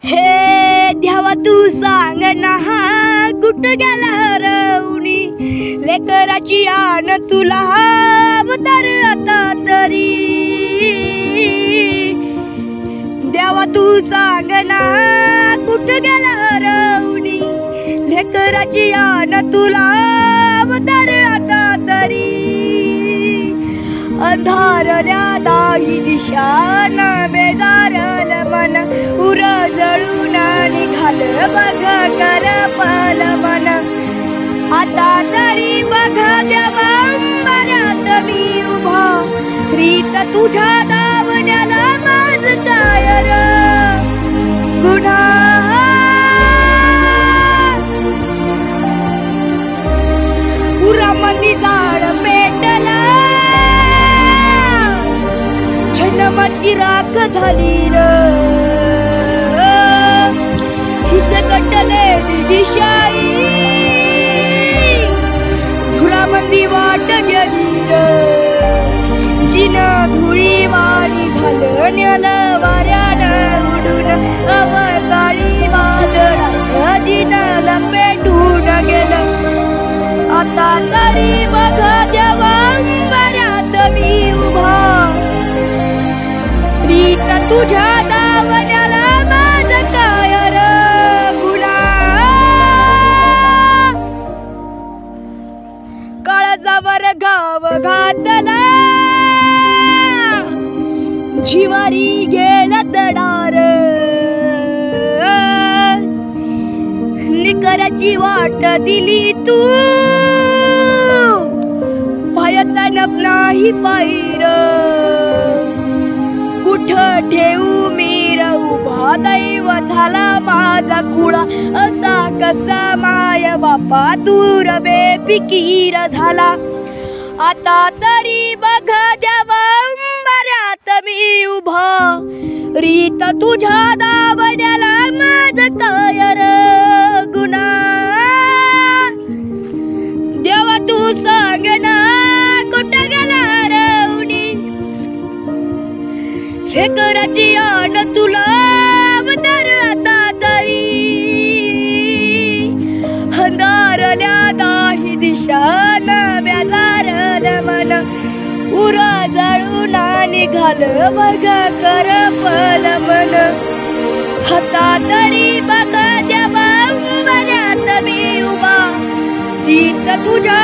हे देवा तू सांग ना कुठ गेला हरवणी लेकराची आण तुला अवतार आता तरी। देवा तू सांग ना कुठ गेला हरवणी लेकराची आण तुला अवतार आता तरी। अंधारल्या दाही दिशान बेजारल मन उरजळून निघाल बघ करपल मन। आता तरी बघ देवा अंबऱ्यात मी उभा रीत तुझ्या दावण्याला माझ काय र गुन्हा। उरामंदी झाड पेटला जन्माची राख झाली र हिसकटले दिशाई धुरामंदी वाट गेली र जिन धुळी वाणी झालं न्याल वाऱ्यानं उडून अवकाळी वादळात जिन लपेटून गेलं। आता तरी बघ देवा अंबऱ्यात मी उभा रीत तुझ्या दावण्याला माझ काय र गुन्हा। काळजावर घाव घातला जिवारी गेला दडार निकराची वाट दिली तू भयतनक नाही पाहिर। कुठ ठेवू मीर उभा दैव झाला माझा कुळा असा कसा माय बापा दूर बेफिकीर झाला। आता तरी बघ देवा अंबऱ्यात मी उभा रीत तुझ्या दावण्याला माझ काय र गुन्हा। देवा तू सांग ना कुठ गेला हरवणी लेकराची आण तुला अवतार आता तरी। अंधारल्या दाही दिशान बेजारल मन उरजळून निघाल बघ करपल मन। आता तरी बघ देवा अंबऱ्यात मी उभा रीत तुझ्या